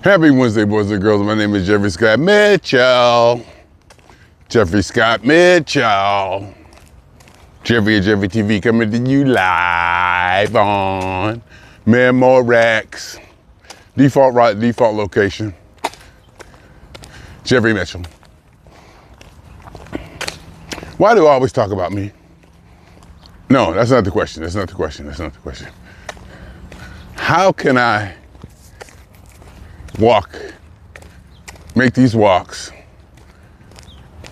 Happy Wednesday, boys and girls. My name is Jeffery Scott Mitchell. Jeffrey Scott Mitchell. Jeffrey and Jeffrey TV coming to you live on Memorex. Default location. Jeffrey Mitchell. Why do I always talk about me? No, that's not the question. That's not the question. How can I make these walks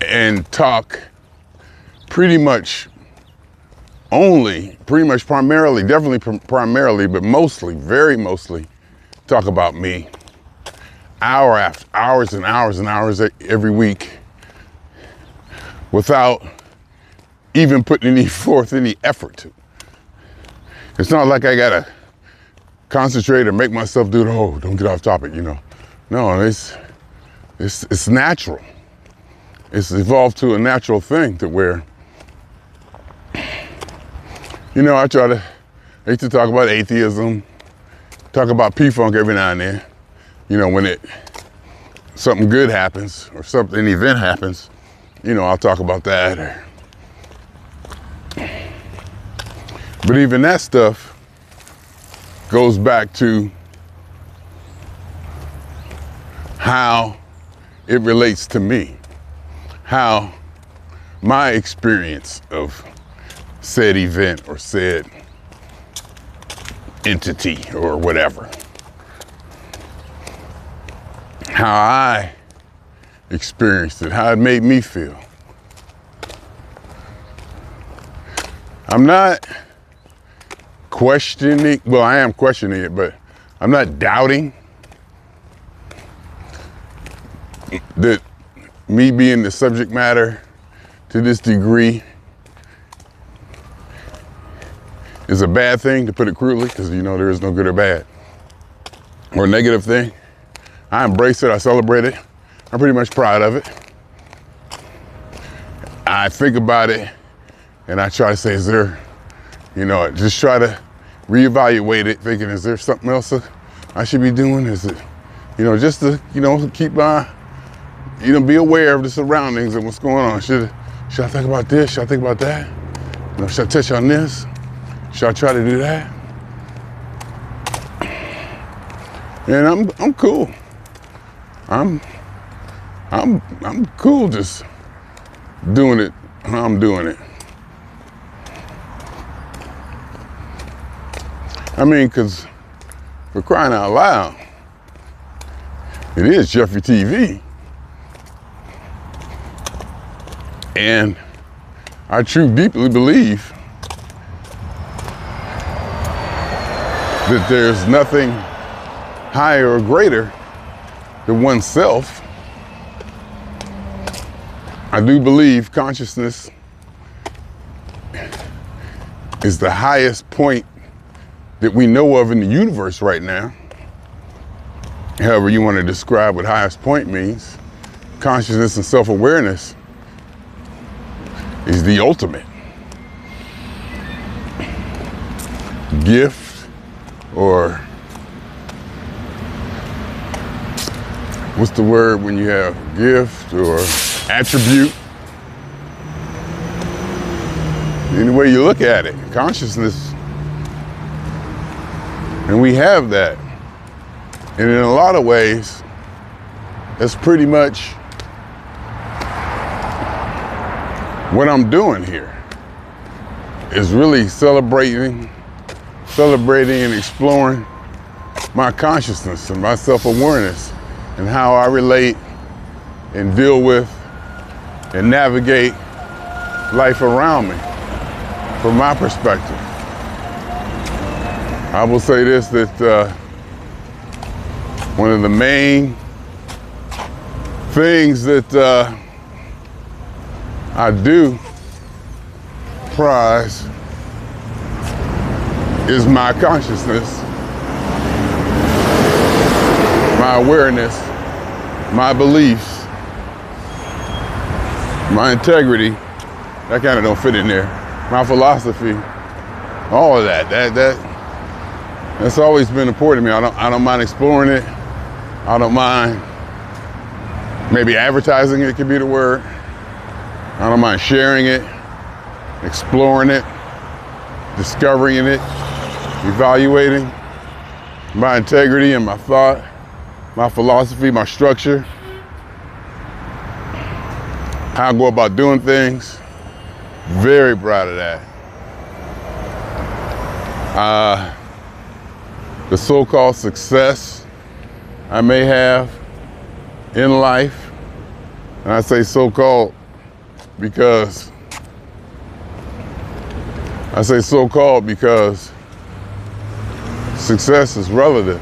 and talk primarily, definitely primarily, but very mostly talk about me hours and hours every week without even putting forth any effort to. It's not like I gotta concentrate or make myself do don't get off topic, No, it's natural. It's evolved to a natural thing to where, I hate to talk about atheism, talk about P-Funk every now and then, when something good happens or an event happens, I'll talk about that. But even that stuff goes back to how it relates to me, how my experience of said event or said entity or whatever, how I experienced it, how it made me feel. I'm not questioning, well, I am questioning it, but I'm not doubting that me being the subject matter to this degree is a bad thing, to put it crudely, because there is no good or bad or negative thing. I embrace it, I celebrate it, I'm pretty much proud of it. I think about it and I try to say, is there, just try to reevaluate it, thinking, is there something else I should be doing? Is it, just to, keep my, be aware of the surroundings and what's going on. Should I think about this? Should I think about that? Should I touch on this? Should I try to do that? And I'm cool. I'm cool just doing it how I'm doing it. Because for crying out loud, it is Jeffery TV. And I deeply believe that there's nothing higher or greater than oneself. I do believe consciousness is the highest point that we know of in the universe right now. However you want to describe what highest point means, consciousness and self-awareness is the ultimate gift, or what's the word when you have gift or attribute? Any way you look at it, consciousness. And we have that. And in a lot of ways, that's pretty much what I'm doing here, is really celebrating and exploring my consciousness and my self-awareness and how I relate and deal with and navigate life around me from my perspective. I will say this, that one of the main things that I do prize is my consciousness, my awareness, my beliefs, my integrity. That kind of don't fit in there. My philosophy, all of that. That's always been important to me. I don't mind exploring it. I don't mind maybe advertising it could be the word. I don't mind sharing it, exploring it, discovering it, evaluating my integrity and my thought, my philosophy, my structure, how I go about doing things. Very proud of that. The so-called success I may have in life, and I say so-called because success is relative.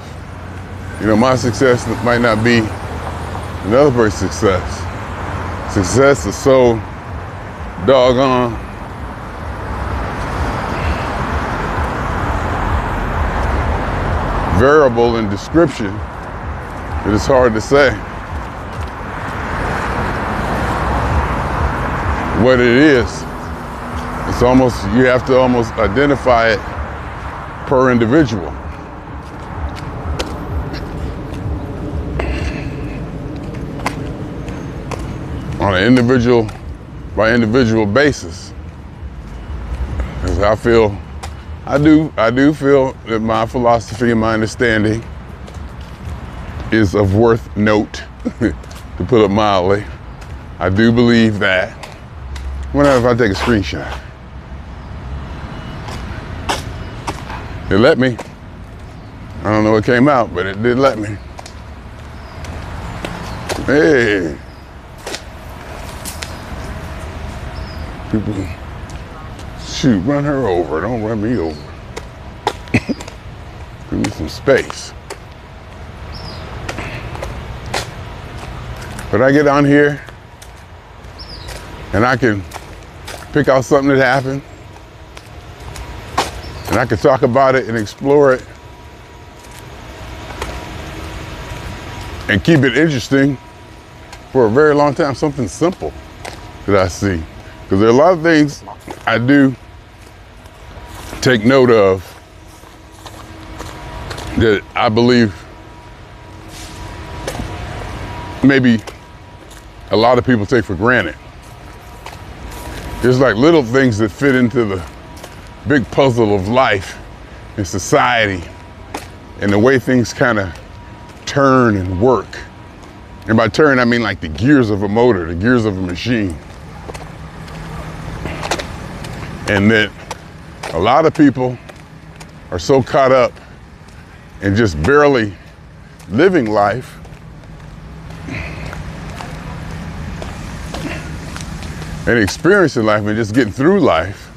You know, my success might not be another person's success. Success is so doggone variable in description that it's hard to say what it is. It's almost, you have to almost identify it per individual. On an individual by individual basis. Because I do feel that my philosophy and my understanding is of worth note, to put it mildly. I do believe that. What if I take a screenshot? It let me. I don't know what came out, but it did let me. Hey. People, shoot, run her over. Don't run me over. Give me some space. But I get on here and I can pick out something that happened and I can talk about it and explore it and keep it interesting for a very long time. Something simple that I see. Because there are a lot of things I do take note of that I believe maybe a lot of people take for granted. There's like little things that fit into the big puzzle of life and society and the way things kind of turn and work. And by turn, I mean like the gears of a motor, the gears of a machine. And that a lot of people are so caught up in just barely living life and experiencing life and just getting through life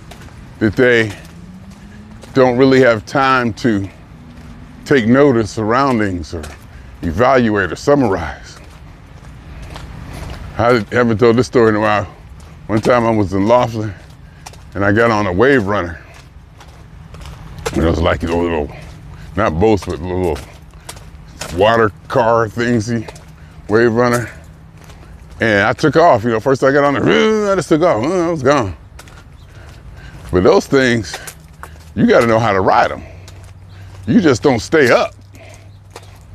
that they don't really have time to take note of surroundings or evaluate or summarize. I haven't told this story in a while. One time I was in Laughlin and I got on a wave runner. And it was like a little, not boats, but little water car thingsy, wave runner. And I took off, you know, first I got on there, I just took off, I was gone. But those things, you gotta know how to ride them. You just don't stay up.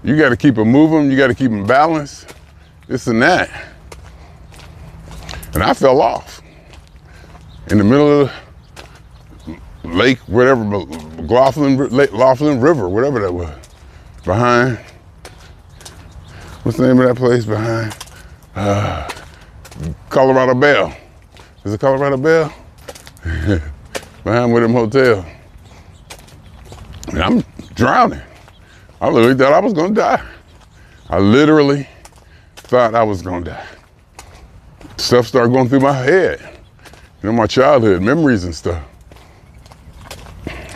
You gotta keep them moving, you gotta keep them balanced, this and that. And I fell off in the middle of the lake, whatever, Laughlin River, whatever that was. Behind, what's the name of that place behind? Colorado Bell. Is it Colorado Bell? Behind Wyndham Hotel. And I'm drowning. I literally thought I was gonna die. I literally thought I was gonna die. Stuff started going through my head. You know, my childhood memories and stuff.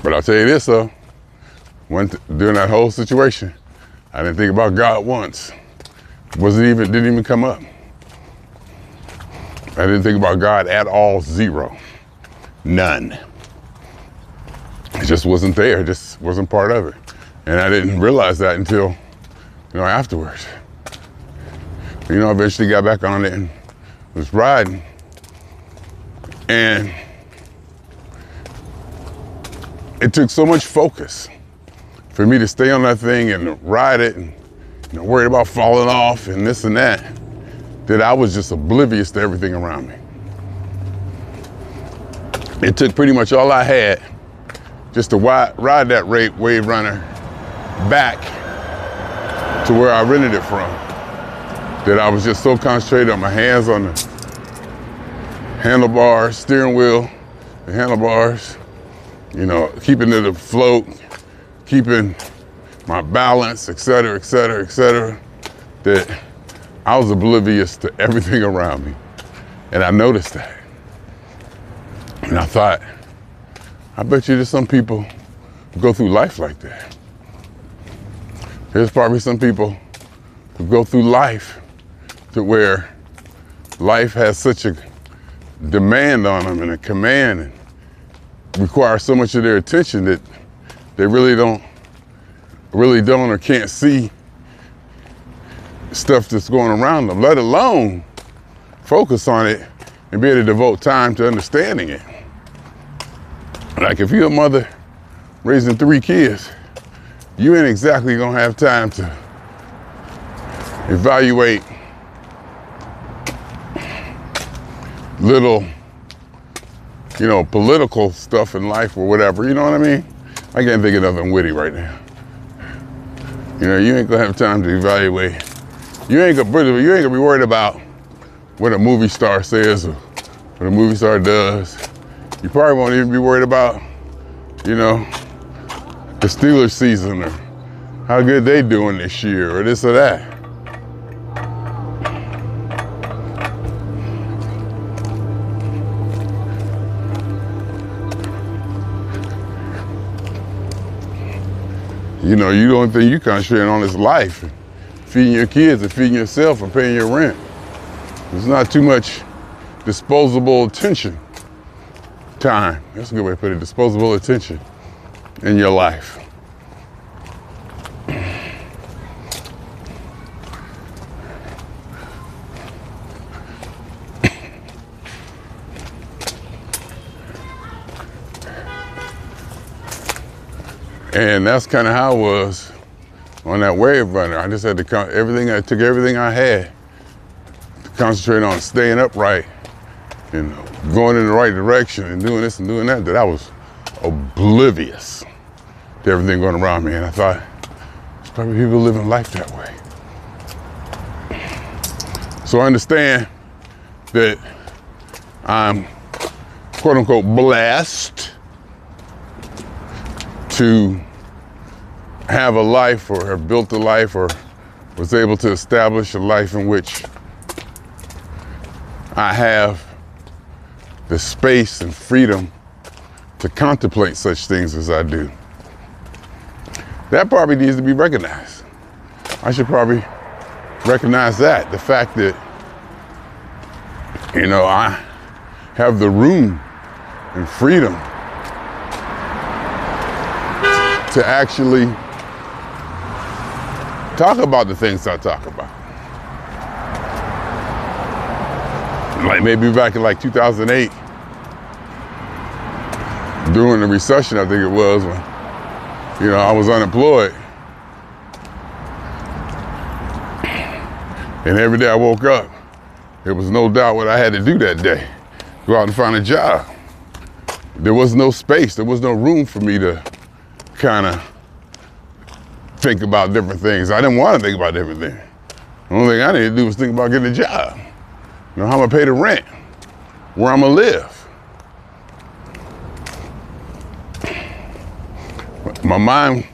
But I'll tell you this though, during that whole situation, I didn't think about God once. Didn't even come up. I didn't think about God at all, zero, none. It just wasn't there, it just wasn't part of it. And I didn't realize that until, you know, afterwards. You know, I eventually got back on it and was riding. And it took so much focus for me to stay on that thing and ride it and worried about falling off and this and that I was just oblivious to everything around me. It took pretty much all I had just to ride that wave runner back to where I rented it from, that I was just so concentrated on my hands on the handlebars, steering wheel, the handlebars, keeping it afloat, keeping my balance, et cetera, that I was oblivious to everything around me. And I noticed that. And I thought, I bet you there's some people who go through life like that. There's probably some people who go through life to where life has such a demand on them and a command and requires so much of their attention that they really don't or can't see stuff that's going around them, let alone focus on it and be able to devote time to understanding it. Like if you're a mother raising 3 kids, you ain't exactly gonna have time to evaluate little, political stuff in life or whatever, you know what I mean? I can't think of nothing witty right now. You ain't gonna have time to evaluate. You ain't gonna be worried about what a movie star says or what a movie star does. You probably won't even be worried about, the Steelers season or how good they doing this year or this or that. The only thing you concentrating on is life, and feeding your kids and feeding yourself and paying your rent. There's not too much disposable attention time. That's a good way to put it, disposable attention in your life. And that's kind of how it was on that wave runner. I just had to took everything I had to concentrate on staying upright and going in the right direction and doing this and doing that I was oblivious to everything going around me. And I thought, there's probably people living life that way. So I understand that I'm quote unquote blessed to have a life or have built a life or was able to establish a life in which I have the space and freedom to contemplate such things as I do. That probably needs to be recognized. I should probably recognize that, the fact that, I have the room and freedom to actually talk about the things I talk about. Like maybe back in 2008, during the recession, I think it was, when, I was unemployed. And every day I woke up, there was no doubt what I had to do that day. Go out and find a job. There was no space, there was no room for me to kind of think about different things. I didn't want to think about different things. The only thing I needed to do was think about getting a job. How I'm gonna pay the rent, where I'm gonna live. My mind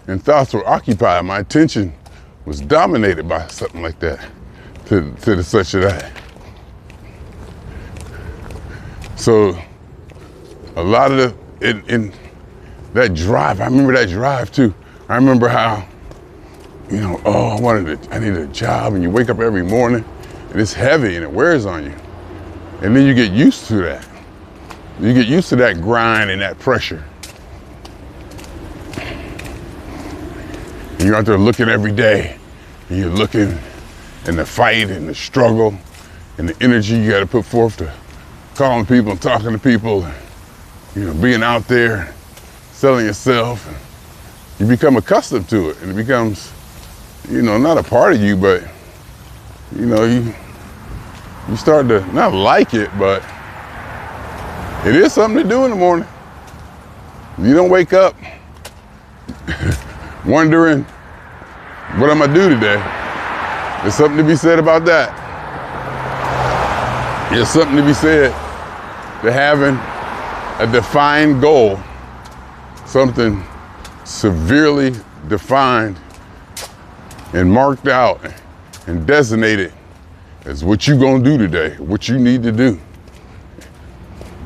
and thoughts were occupied. My attention was dominated by something like that, to the such of that. So a lot of in that drive, I remember that drive too. I remember how, I needed a job, and you wake up every morning and it's heavy and it wears on you. And then you get used to that. You get used to that grind and that pressure. And you're out there looking every day, and you're looking in the fight and the struggle and the energy you got to put forth to calling people and talking to people, and, being out there, selling yourself. You become accustomed to it, and it becomes not a part of you, but, you start to not like it, but it is something to do in the morning. You don't wake up wondering, what am I do today? There's something to be said about that. There's something to be said to having a defined goal, something severely defined and marked out and designated as what you gonna do today, what you need to do.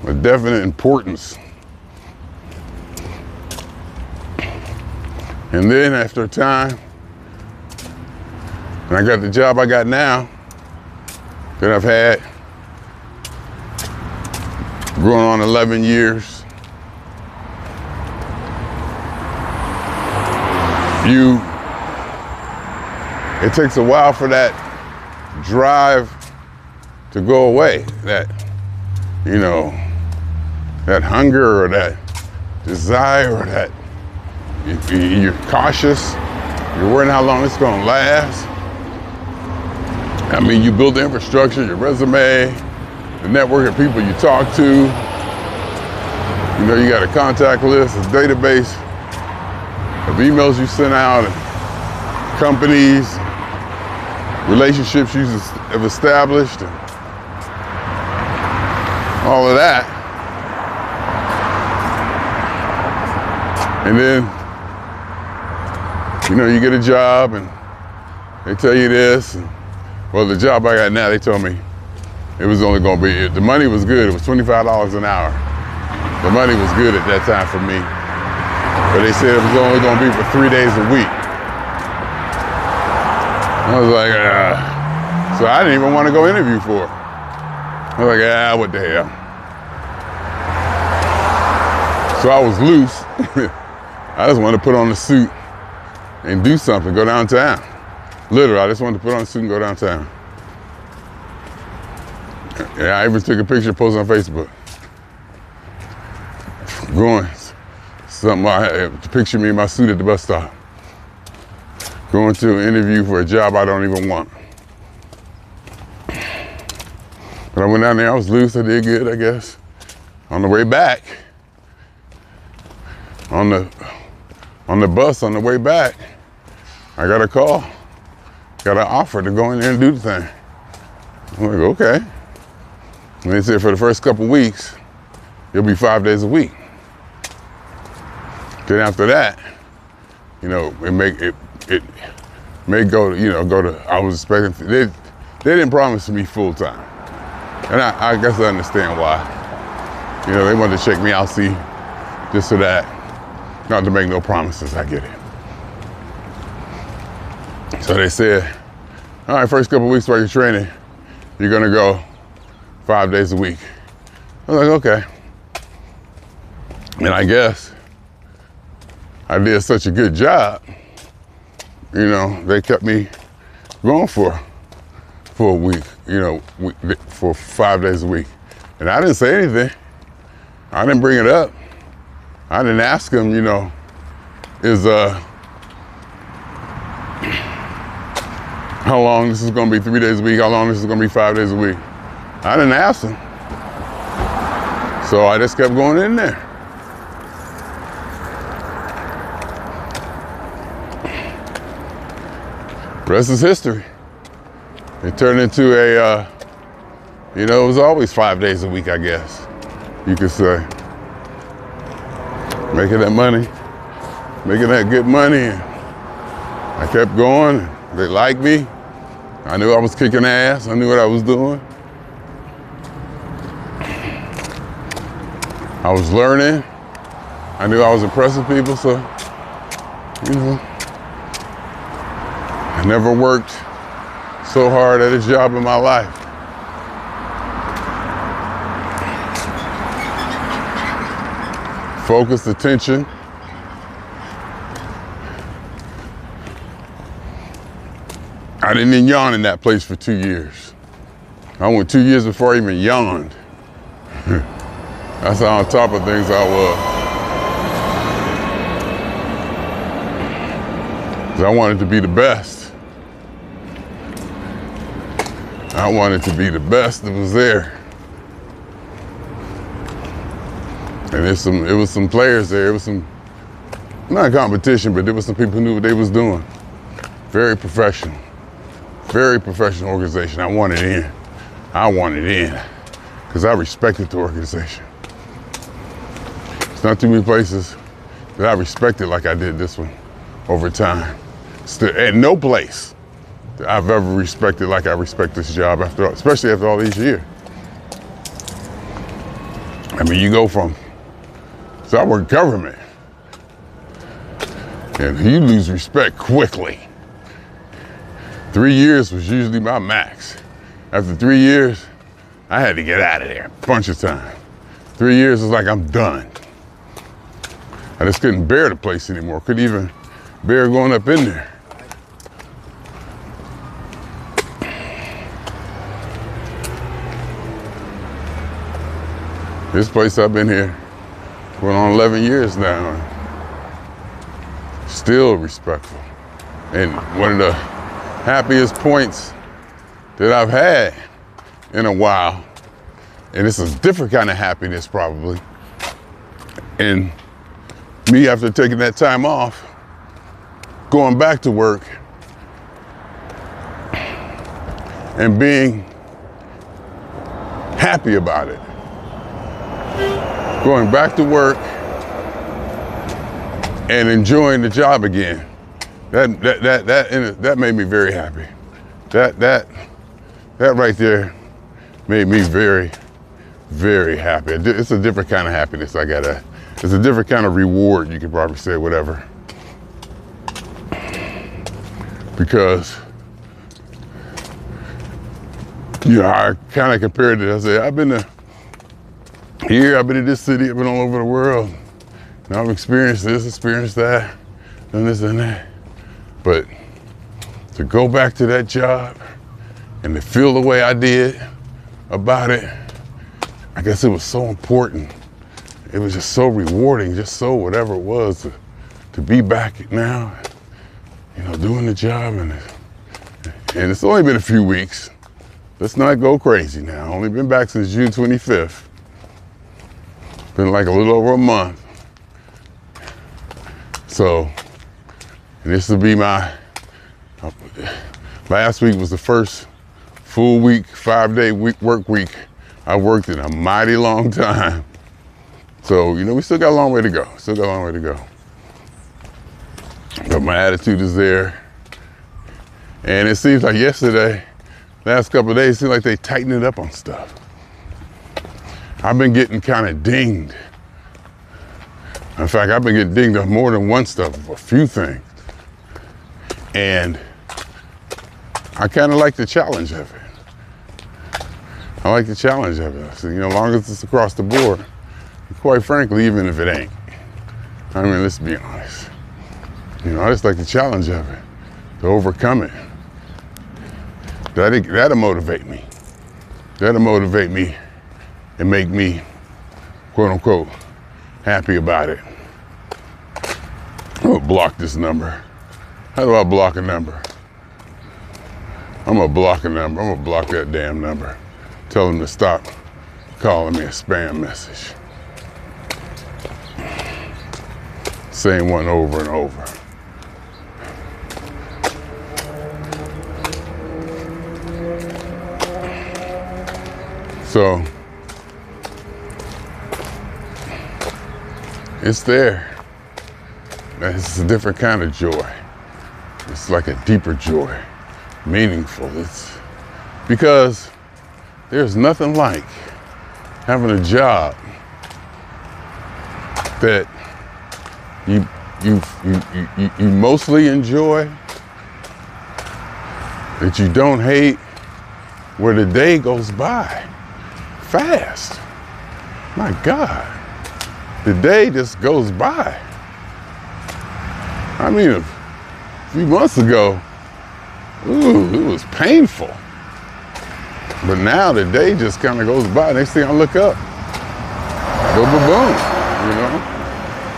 A definite importance. And then after a time, when I got the job I got now, that I've had going on 11 years, it takes a while for that drive to go away, that hunger or that desire or that you're cautious, you're worrying how long it's gonna last. I mean, you build the infrastructure, your resume, the network of people you talk to, you got a contact list, a database of emails you send out, and companies, relationships you have established, and all of that. And then, you get a job and they tell you this. And, well, the job I got now, they told me it was only gonna be, the money was good, it was $25 an hour. The money was good at that time for me. But they said it was only gonna be for 3 days a week. I was like, so I didn't even want to go interview for it. I was like, what the hell? So I was loose. I just wanted to put on a suit and do something, go downtown. Literally, I just wanted to put on a suit and go downtown. Yeah, I even took a picture, posted on Facebook. Going, to picture me in my suit at the bus stop. Going to an interview for a job I don't even want. But I went down there, I was loose, I did good, I guess. On the way back, on the bus on the way back, I got a call, got an offer to go in there and do the thing. I'm like, okay. And they said for the first couple weeks, it'll be 5 days a week. Then after that, it may go to, I was expecting, they didn't promise me full time. And I guess I understand why. They wanted to check me out, see this or that. Not to make no promises, I get it. So they said, all right, first couple weeks while you're training, you're gonna go 5 days a week. I was like, okay. And I guess I did such a good job, they kept me going for a week, for 5 days a week. And I didn't say anything. I didn't bring it up. I didn't ask them, how long this is gonna be 3 days a week, how long this is gonna be 5 days a week. I didn't ask them. So I just kept going in there. Rest is history. It turned into it was always 5 days a week, I guess, you could say. Making that money, making that good money. And I kept going. They liked me. I knew I was kicking ass. I knew what I was doing. I was learning. I knew I was impressing people, so, I never worked so hard at a job in my life. Focused attention. I didn't even yawn in that place for 2 years. I went 2 years before I even yawned. That's how on top of things I was. 'Cause I wanted to be the best. I wanted to be the best that was there. And it was some players there. It was some, not competition, but there was some people who knew what they was doing. Very professional organization. I wanted in because I respected the organization. There's not too many places that I respected like I did this one over time. At no place that I've ever respected like I respect this job especially after all these years. I mean, you go from, so I work government, and you lose respect quickly. 3 years was usually my max. After 3 years, I had to get out of there a bunch of times. 3 years was like, I'm done. I just couldn't bear the place anymore. Couldn't even bear going up in there. This place, I've been here going on 11 years now. Still respectful. And one of the happiest points that I've had in a while, and it's a different kind of happiness probably, and me after taking that time off, going back to work and being happy about it. Going back to work and enjoying the job again. That made me very happy. That right there made me very, very happy. It's a different kind of happiness. It's a different kind of reward, you could probably say, whatever. Because, I kind of compared it. I said, I've been here, I've been in this city, I've been all over the world. And I've experienced this, experienced that, done this and that. But to go back to that job and to feel the way I did about it, I guess it was so important. It was just so rewarding, just so whatever it was to be back now, doing the job. And it's only been a few weeks. Let's not go crazy now. Only been back since June 25th. Been like a little over a month. So, and this will be last week was the first full week, 5-day work week I worked in a mighty long time. So, we still got a long way to go. But my attitude is there. And it seems like last couple of days, it seems like they tighten it up on stuff. I've been getting kind of dinged. In fact, I've been getting dinged on more than one stuff, a few things. And I kind of like the challenge of it. So, as long as it's across the board. Quite frankly, even if it ain't. I mean, let's be honest. I just like the challenge of it, to overcome it. That'll motivate me. And make me, quote unquote, happy about it. I'm gonna block this number. How do I block a number? I'm gonna block that damn number. Tell them to stop calling me a spam message. Same one over and over. So, it's there. It's a different kind of joy. It's like a deeper joy, meaningful. It's because there's nothing like having a job that you mostly enjoy, that you don't hate, where the day goes by fast. My God, the day just goes by. I mean, a few months ago, it was painful. But now the day just kind of goes by. Next thing I look up, boom, boom, boom,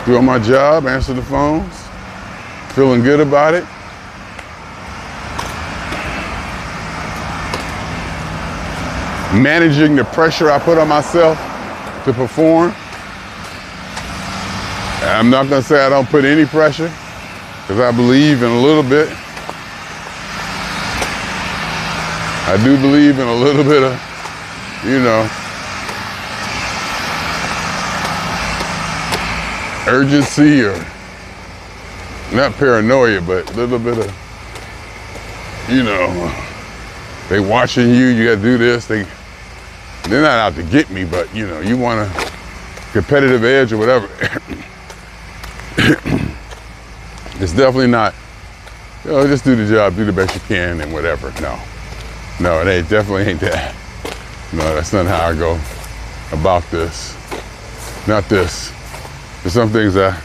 doing my job, answer the phones, feeling good about it. managing the pressure I put on myself to perform. I'm not gonna say I don't put any pressure, because I believe in a little bit. I do believe in a little bit of, urgency, or not paranoia, but a little bit of, they watching you, you gotta do this. They're not out to get me, but you want a competitive edge or whatever. It's definitely not, just do the job, do the best you can and whatever. No, it definitely ain't that. No, that's not how I go about this. Not this. There's some things I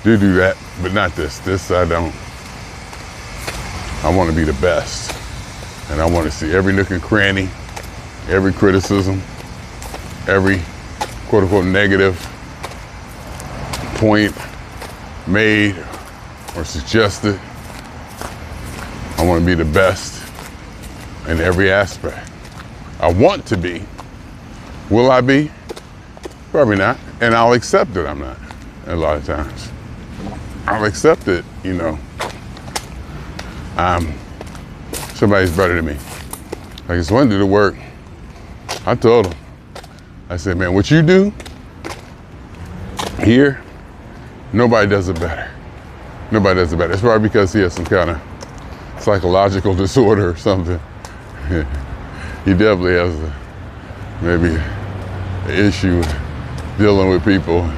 do that, but not this. This I don't. I want to be the best. And I want to see every nook and cranny, every criticism, every quote unquote negative point made or suggested. I want to be the best in every aspect. I want to be. Will I be? Probably not. And I'll accept that I'm not a lot of times. I'll accept it, somebody's better than me. I just wanted to do the work. I told him, I said, man, what you do here, nobody does it better. Nobody does it better. It's probably because he has some kind of psychological disorder or something. He definitely has maybe an issue with dealing with people.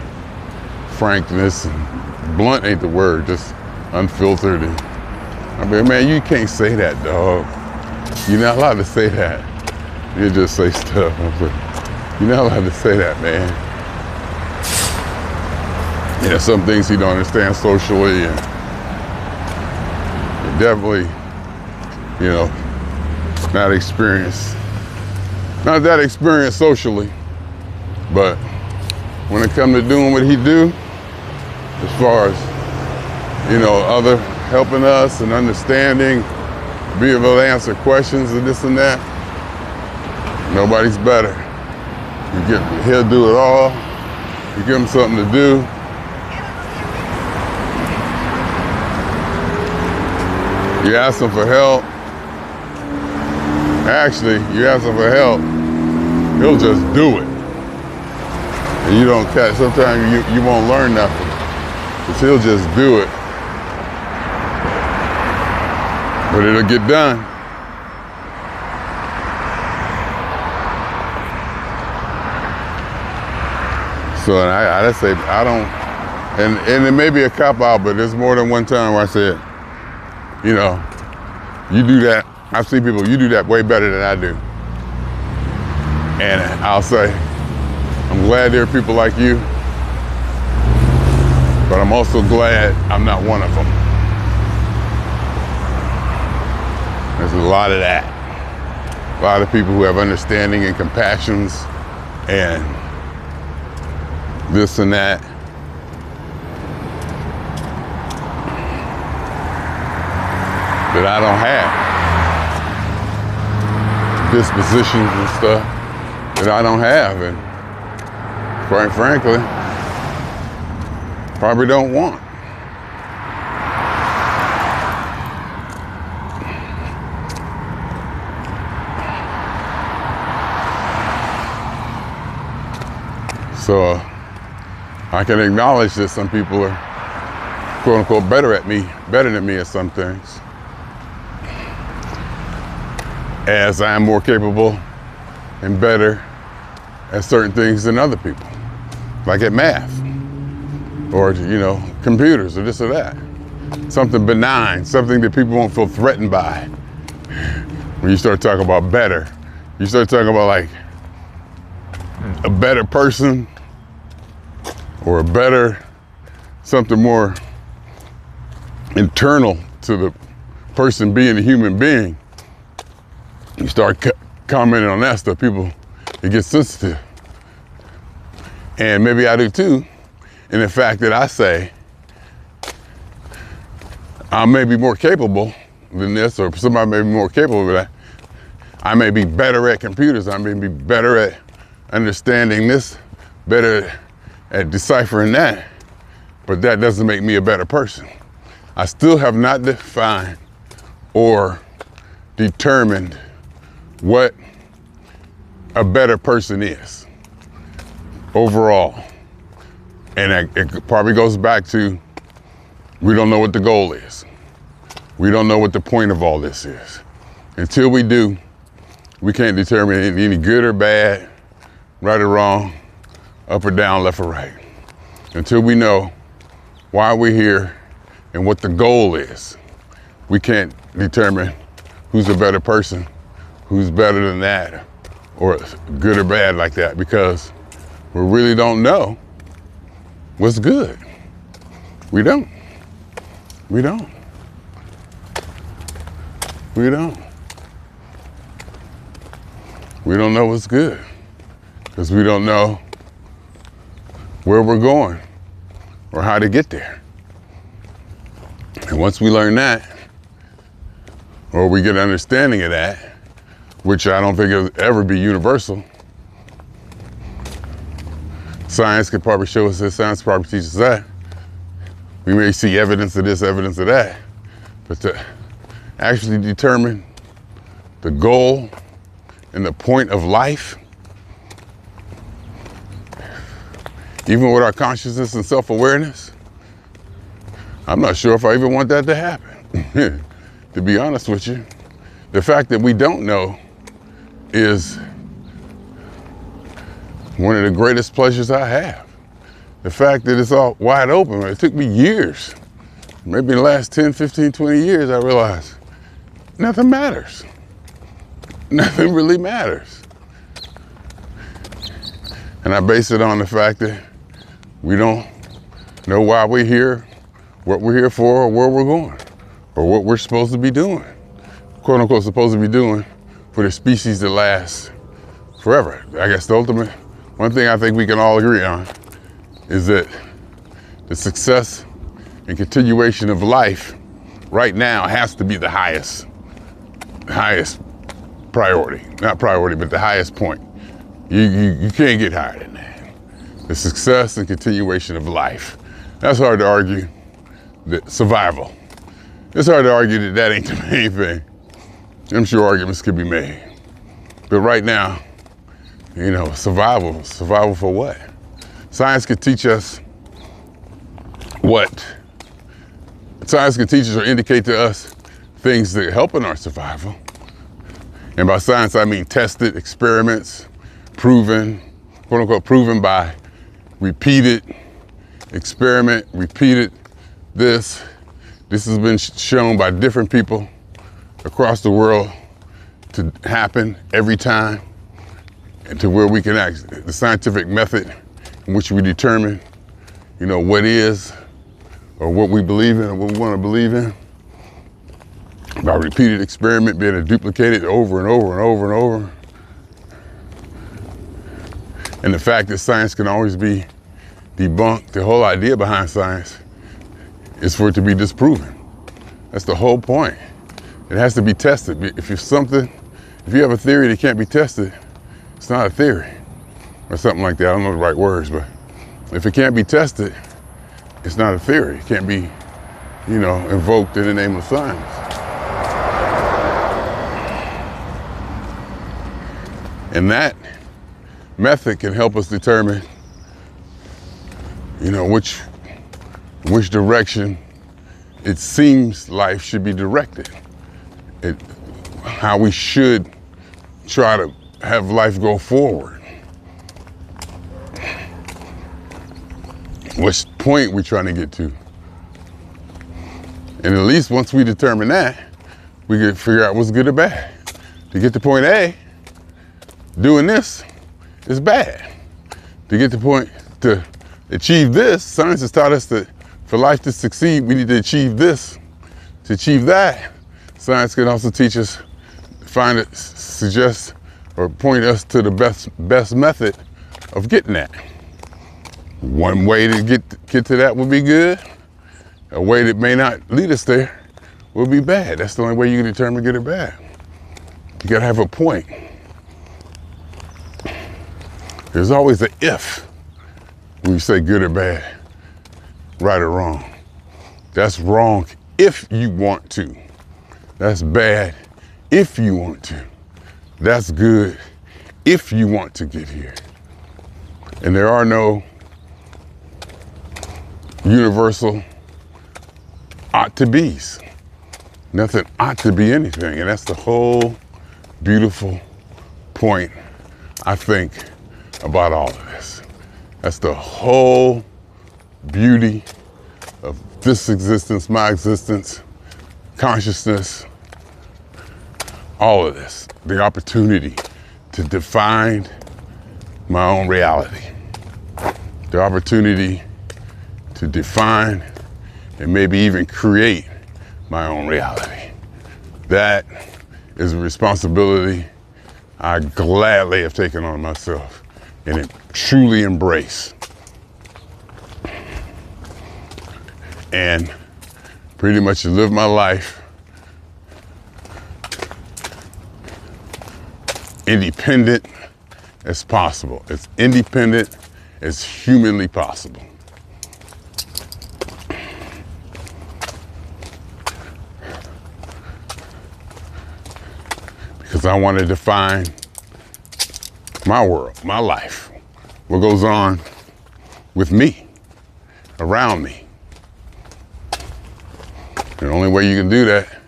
Frankness and blunt ain't the word, just unfiltered. And I mean, man, you can't say that, dog. You're not allowed to say that. You just say stuff. You're not allowed to say that, man. Some things he don't understand socially, and definitely, not that experienced socially, but when it comes to doing what he do, as far as, other helping us and understanding, be able to answer questions and this and that, nobody's better. He'll do it all. You give him something to do. You ask him for help. Actually, you ask him for help, he'll just do it. And you don't catch, sometimes you won't learn nothing, because he'll just do it. But it'll get done. So I just say, I don't, and it may be a cop-out, but there's more than one time where I said, you do that. I've seen people, you do that way better than I do. And I'll say, I'm glad there are people like you, but I'm also glad I'm not one of them. There's a lot of that. A lot of people who have understanding and compassions and this and that. That I don't have. Dispositions and stuff that I don't have, and quite frankly, probably don't want. So I can acknowledge that some people are quote unquote better than me at some things, as I am more capable and better at certain things than other people, like at math, or computers, or this or that. Something benign, something that people won't feel threatened by. When you start talking about better, you start talking about like a better person, or a better, something more internal to the person being a human being. You start commenting on that stuff, people, it gets sensitive. And maybe I do too, in the fact that I say, I may be more capable than this, or somebody may be more capable of that. I may be better at computers. I may be better at understanding this, better at deciphering that, but that doesn't make me a better person. I still have not defined or determined what a better person is overall. And it probably goes back to, we don't know what the goal is. We don't know what the point of all this is. Until we do, we can't determine any good or bad, right or wrong, up or down, left or right. Until we know why we're here and what the goal is, we can't determine who's a better person, who's better than that, or good or bad like that, because we really don't know what's good. We don't. We don't. We don't. We don't know what's good because we don't know where we're going or how to get there. And once we learn that, or we get an understanding of that, which I don't think it'll ever be universal, science could probably show us this, science probably teaches that. We may see evidence of this, evidence of that, but to actually determine the goal and the point of life, even with our consciousness and self-awareness, I'm not sure if I even want that to happen. To be honest with you, the fact that we don't know is one of the greatest pleasures I have. The fact that it's all wide open, it took me years, maybe in the last 10, 15, 20 years, I realized nothing matters. Nothing really matters. And I base it on the fact that we don't know why we're here, what we're here for, or where we're going, or what we're supposed to be doing, quote unquote, supposed to be doing for the species that lasts forever. I guess the ultimate, one thing I think we can all agree on is that the success and continuation of life right now has to be the highest priority. Not priority, but the highest point. You can't get higher than that. The success and continuation of life. That's hard to argue. That survival. It's hard to argue that that ain't the main thing. I'm sure arguments could be made. But right now, you know, survival for what? Science could teach us what? Science could teach us or indicate to us things that help in our survival. And by science, I mean tested experiments, proven, quote unquote, proven by repeated experiment, repeated this. This has been shown by different people across the world to happen every time, and to where we can act. The scientific method in which we determine, you know, what is or what we believe in or what we want to believe in. By repeated experiment, being duplicated over and over and over and over. And the fact that science can always be debunked, the whole idea behind science is for it to be disproven. That's the whole point. It has to be tested. If you have a theory that can't be tested, it's not a theory, or something like that. I don't know the right words, but if it can't be tested, it's not a theory. It can't be, you know, invoked in the name of science. And that method can help us determine, you know, which direction it seems life should be directed. How we should try to have life go forward. Which point we're trying to get to. And at least once we determine that, we can figure out what's good or bad. To get to point A, doing this is bad. To get to point, to achieve this, science has taught us that for life to succeed, we need to achieve this. To achieve that, science can also teach us, suggest, or point us to the best method of getting that. One way to get to that would be good. A way that may not lead us there will be bad. That's the only way you can determine good or bad. You gotta have a point. There's always an if when you say good or bad, right or wrong. That's wrong if you want to. That's bad if you want to. That's good if you want to get here. And there are no universal ought to be's. Nothing ought to be anything. And that's the whole beautiful point, I think, about all of this. That's the whole beauty of this existence, my existence, consciousness, all of this. The opportunity to define my own reality. The opportunity to define and maybe even create my own reality. That is a responsibility I gladly have taken on myself and truly embrace. And pretty much live my life independent as possible, as independent as humanly possible. Because I want to define my world, my life, what goes on with me, around me. The only way you can do that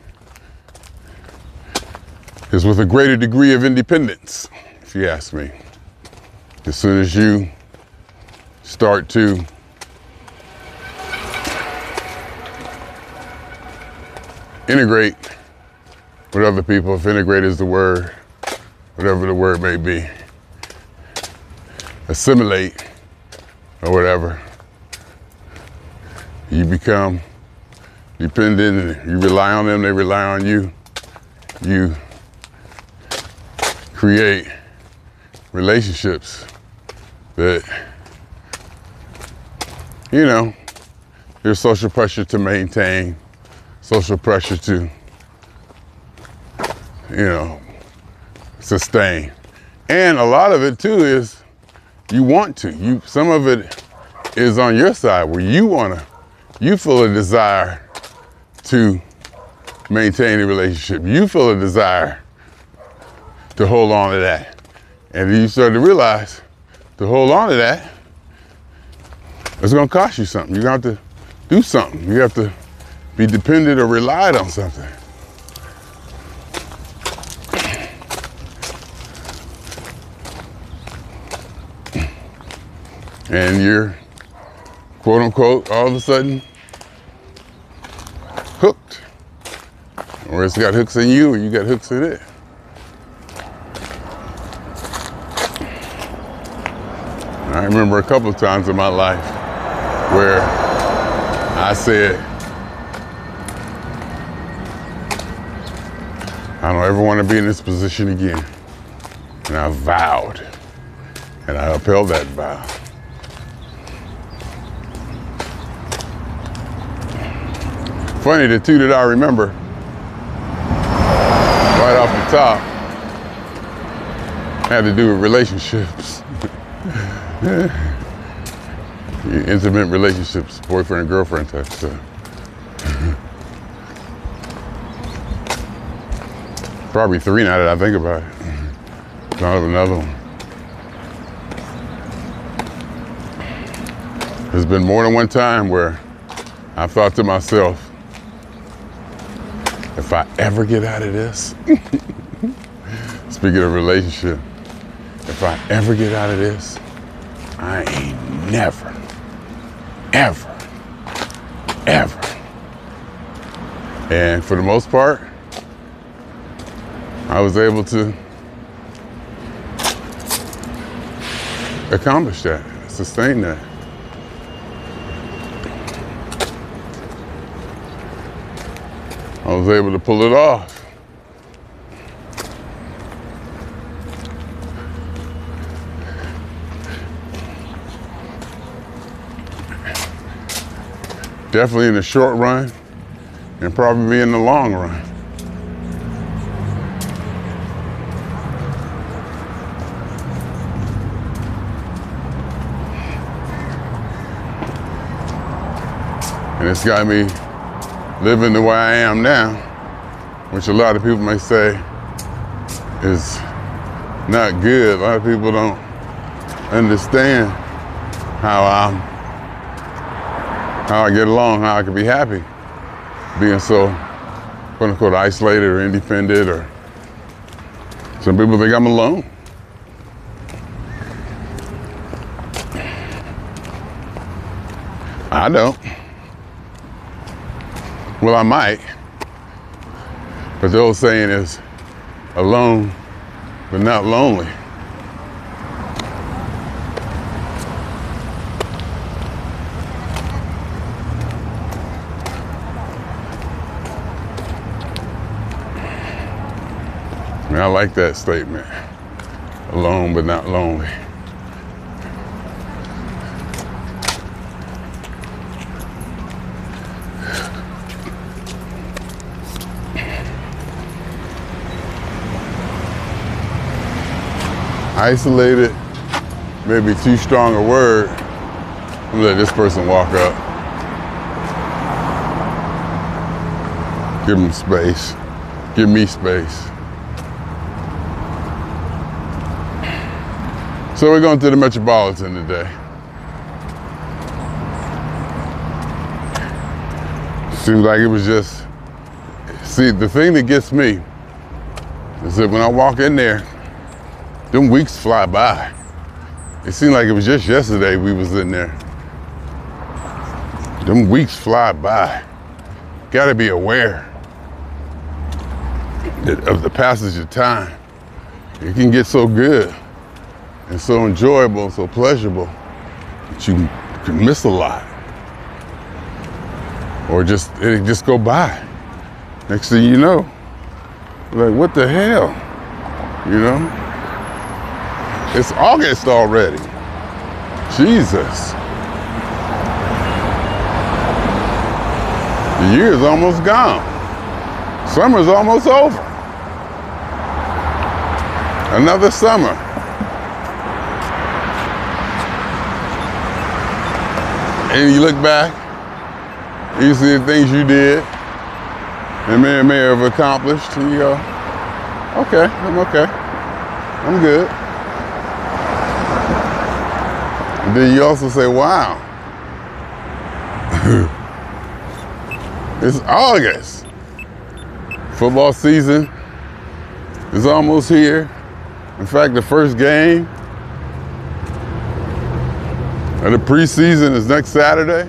is with a greater degree of independence, if you ask me. As soon as you start to integrate with other people, if integrate is the word, whatever the word may be, assimilate or whatever, you become dependent and you rely on them, they rely on you. You create relationships that, you know, there's social pressure to maintain, social pressure to, you know, sustain. And a lot of it too is you want to. Some of it is on your side where you feel a desire to maintain a relationship. You feel a desire to hold on to that. And then you start to realize to hold on to that, it's gonna cost you something. You're gonna have to do something. You have to be dependent or relied on something. And you're, quote unquote, all of a sudden hooked. Or it's got hooks in you and you got hooks in it. I remember a couple of times in my life where I said, I don't ever want to be in this position again. And I vowed, and I upheld that vow. Funny, the two that I remember right off the top had to do with relationships. Intimate relationships, boyfriend and girlfriend type stuff. Probably three now that I think about it. Thought of another one. There's been more than one time where I've thought to myself, if I ever get out of this, speaking of relationship, if I ever get out of this, I ain't never, ever, ever. And for the most part, I was able to accomplish that, sustain that. I was able to pull it off. Definitely in the short run and probably in the long run. And it's got me living the way I am now, which a lot of people may say is not good. A lot of people don't understand how I get along, how I can be happy being so quote unquote isolated or independent, or some people think I'm alone. I don't. Well, I might, but the old saying is alone but not lonely. And I like that statement, alone but not lonely. Isolated, maybe too strong a word. Let this person walk up. Give them space. Give me space. So we're going to the Metropolitan today. Seems like it was just, see, the thing that gets me is that when I walk in there, them weeks fly by. It seemed like it was just yesterday we was in there. Them weeks fly by. Gotta be aware of the passage of time. It can get so good and so enjoyable and so pleasurable that you can miss a lot. Or it just go by. Next thing you know, like, what the hell? You know? It's August already. Jesus. The year's almost gone. Summer's almost over. Another summer. And you look back, you see the things you did and may have accomplished, and you go, okay, I'm okay. I'm good. And then you also say, wow, it's August. Football season is almost here. In fact, the first game of the preseason is next Saturday.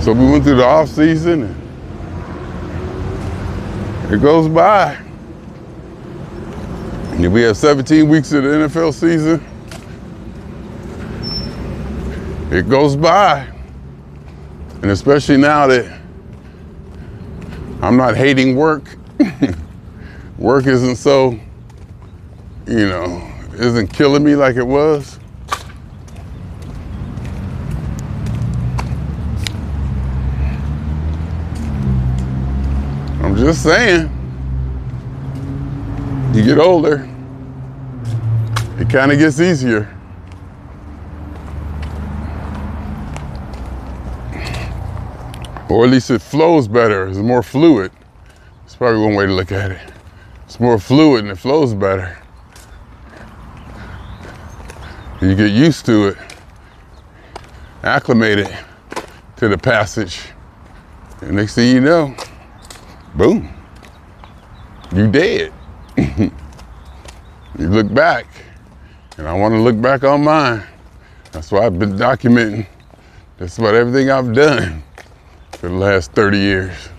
So we went through the off season and it goes by. And we have 17 weeks of the NFL season. It goes by. And especially now that I'm not hating work. Work isn't so, isn't killing me like it was. I'm just saying, you get older, it kind of gets easier. Or at least it flows better, it's more fluid. It's probably one way to look at it. It's more fluid and it flows better. You get used to it, acclimated to the passage, and next thing you know, boom, you dead. You look back, and I want to look back on mine. That's why I've been documenting just about everything I've done for the last 30 years.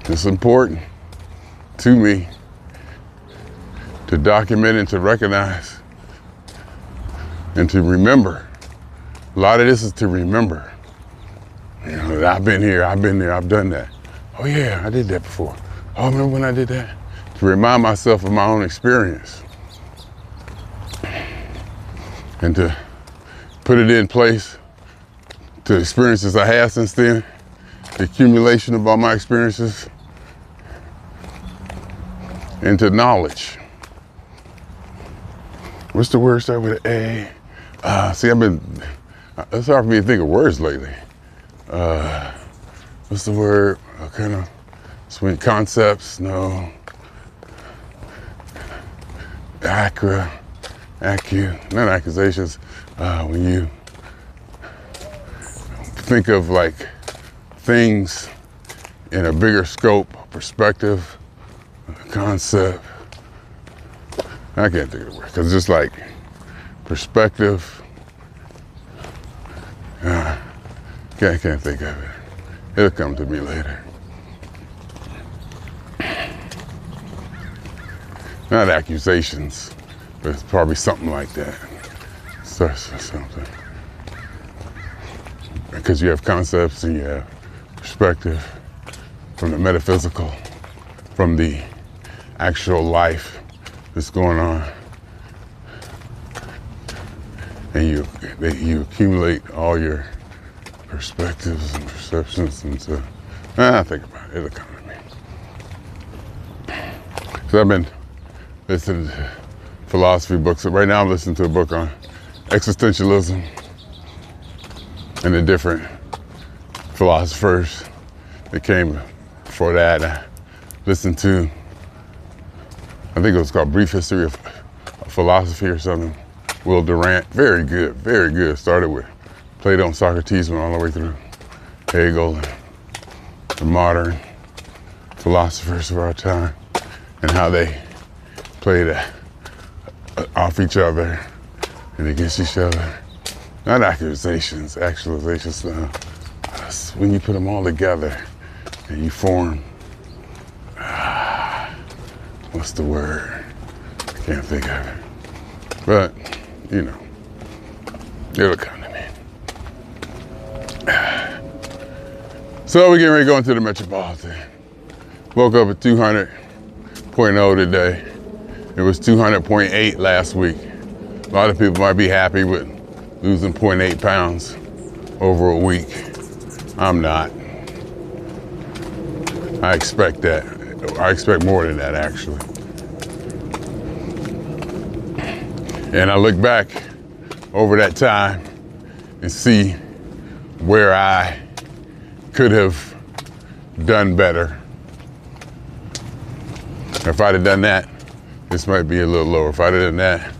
It's important to me to document and to recognize and to remember. A lot of this is to remember. I've been here, I've been there, I've done that. Oh yeah, I did that before. Oh, remember when I did that? To remind myself of my own experience. And to put it in place to experiences I have since then, the accumulation of all my experiences, into knowledge. What's the word start with an A? See, I've It's hard for me to think of words lately. What's the word? Kind of swing concepts, no. Not accusations. When you think of like things in a bigger scope, perspective, concept. I can't think of the word because it's just like perspective. Can't think of it. It'll come to me later. Not accusations, but it's probably something like that. Starts with something. Because you have concepts and you have perspective from the metaphysical, from the actual life that's going on. And you accumulate all your perspectives and perceptions and so I think about it, it'll come to me. So I've been listening to philosophy books. Right now I'm listening to a book on existentialism and the different philosophers that came before that. I listened to, I think it was called Brief History of Philosophy or something. Will Durant, very good, very good. Started with Plato and Socrates, went all the way through Hegel and the modern philosophers of our time and how they played off each other and against each other. Not accusations, actualizations. When you put them all together and you form, what's the word? I can't think of it. But, you know, it'll come to me. So we're getting ready to go into the Metropolitan. Woke up at 200.0 today. It was 200.8 last week. A lot of people might be happy with losing 0.8 pounds over a week. I'm not. I expect that. I expect more than that, actually. And I look back over that time and see where I could have done better. If I'd have done that, this might be a little lower. If I'd have done that,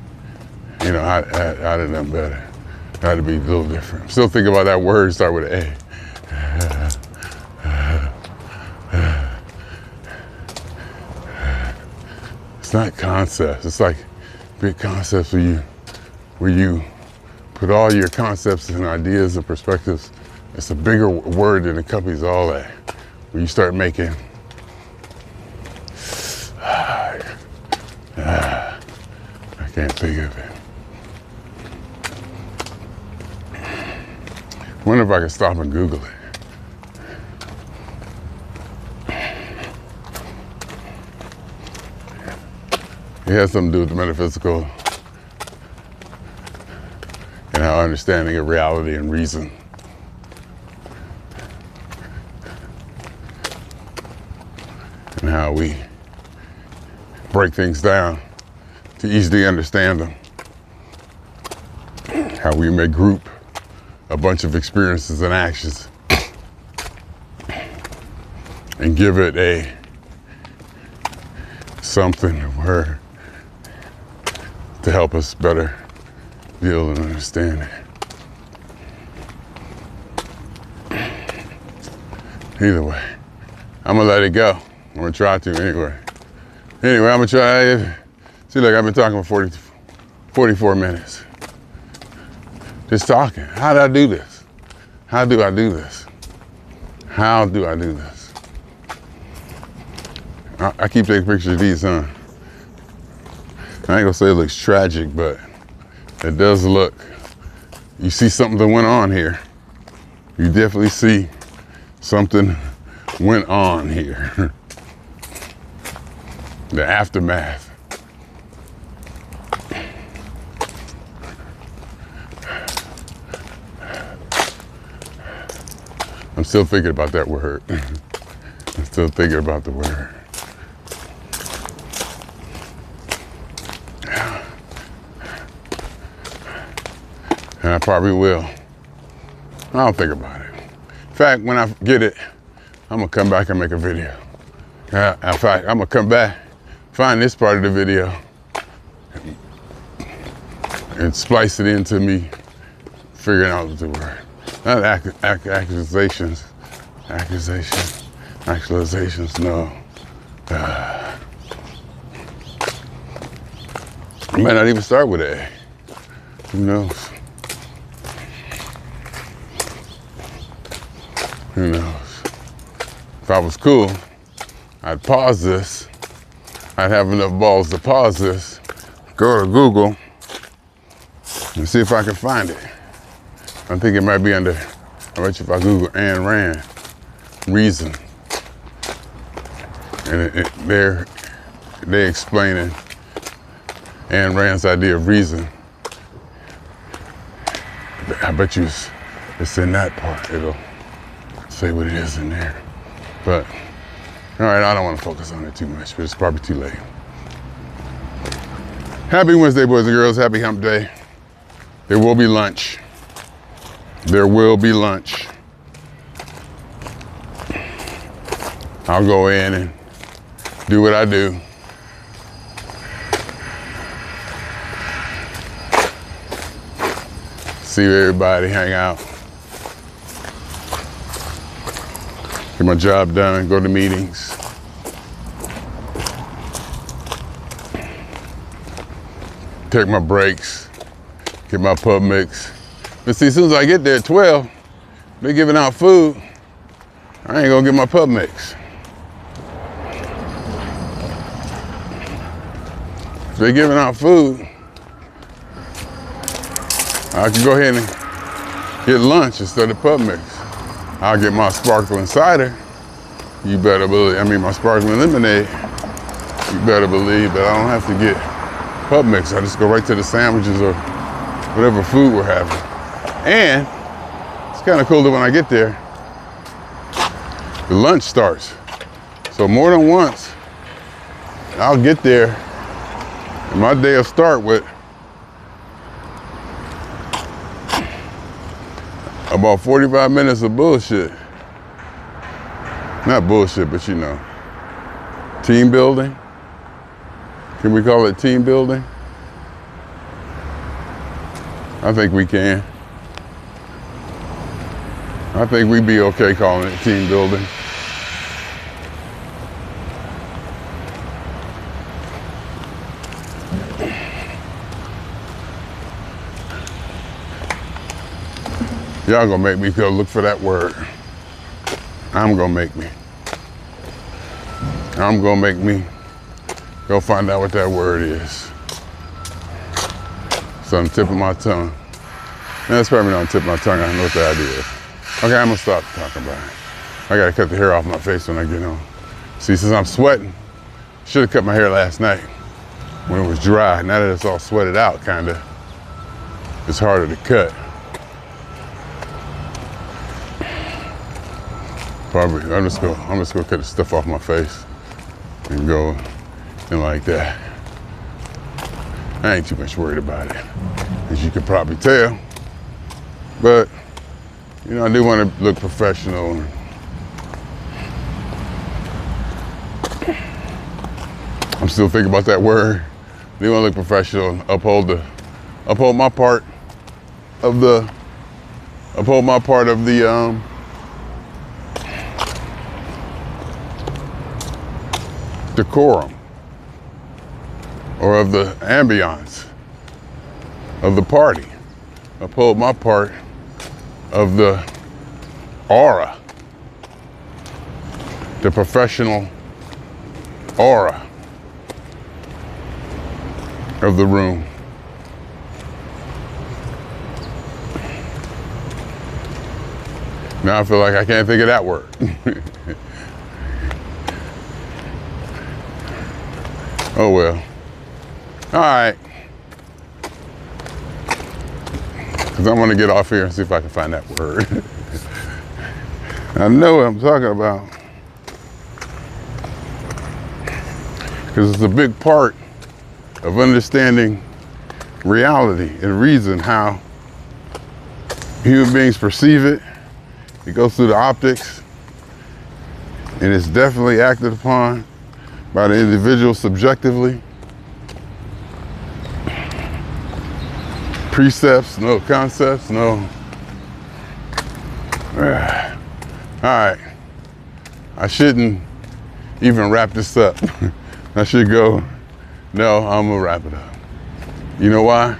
you know, I'd have done better. I'd be a little different. I'm still thinking about that word, start with an A. It's not concepts. It's like big concepts where you put all your concepts and ideas and perspectives. It's a bigger word that encompasses all that. When you start making, I can't think of it. I wonder if I can stop and Google it. It has something to do with the metaphysical and our understanding of reality and reason. And how we break things down to easily understand them. How we may group a bunch of experiences and actions and give it a something where to help us better deal and understand it. Either way, I'm gonna let it go. I'm gonna try to anyway. Anyway, I'm gonna try it. See, look, I've been talking for 44 minutes. Just talking. How do I do this? How do I do this? How do I do this? I keep taking pictures of these, huh? I ain't gonna say it looks tragic, but it does look. You see something that went on here. You definitely see something went on here. The aftermath. I'm still thinking about that word. I'm still thinking about the word. And I probably will I don't think about it. In fact, when I get it, I'm gonna come back and make a video. In fact, I'm gonna come back, find this part of the video, and splice it into me figuring out the word. Not accusations, actualizations, no. I might not even start with A. Who knows? Who knows? If I was cool, I'd pause this. I'd have enough balls to pause this, go to Google, and see if I can find it. I think it might be under, I bet you if I Google Ayn Rand, reason. And they're explaining Ayn Rand's idea of reason. I bet you it's in that part. It'll say what it is in there. But, all right, I don't want to focus on it too much, but it's probably too late. Happy Wednesday, boys and girls. Happy hump day. There will be lunch. There will be lunch. I'll go in and do what I do. See everybody, hang out. Get my job done, go to meetings. Take my breaks, get my pub mix. But see, as soon as I get there at 12, they're giving out food. I ain't gonna get my pub mix. If they're giving out food, I can go ahead and get lunch instead of pub mix. I'll get my sparkling cider. You better believe, my sparkling lemonade. You better believe that I don't have to get pub mix. I just go right to the sandwiches or whatever food we're having. And it's kind of cool that when I get there, the lunch starts. So more than once, I'll get there and my day will start with about 45 minutes of bullshit. Not bullshit, but you know, team building. Can we call it team building? I think we can. I think we'd be okay calling it team building. Y'all gonna make me go look for that word. I'm gonna make me go find out what that word is. It's on the tip of my tongue. That's probably not on the tip of my tongue. I know what the idea is. Okay, I'm gonna stop talking about it. I gotta cut the hair off my face when I get home. See, since I'm sweating, should have cut my hair last night when it was dry. Now that it's all sweated out, kinda, it's harder to cut. Probably, I'm just gonna cut the stuff off my face and go in like that. I ain't too much worried about it, as you can probably tell. But, you know, I do want to look professional. I'm still thinking about that word. I do want to look professional and uphold my part of the decorum, or of the ambiance of the party. Uphold my part of the aura, the professional aura of the room. Now I feel like I can't think of that word. Oh well. All right. Because I want to get off here and see if I can find that word. I know what I'm talking about. Because it's a big part of understanding reality and reason, how human beings perceive it. It goes through the optics, and it's definitely acted upon by the individual subjectively. Precepts, no concepts, no. All right, I shouldn't even wrap this up. I should go, no, I'm gonna wrap it up. You know why?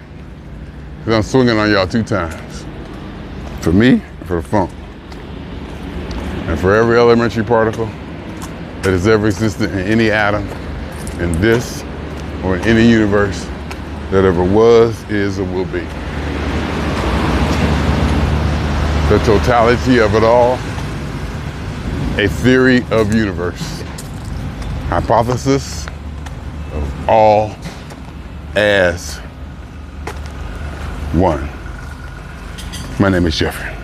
Because I'm swinging on y'all 2 times. For me, for the funk. And for every elementary particle that has ever existed in any atom, in this, or in any universe that ever was, is, or will be. The totality of it all, a theory of universe. Hypothesis of all as one. My name is Jeffery.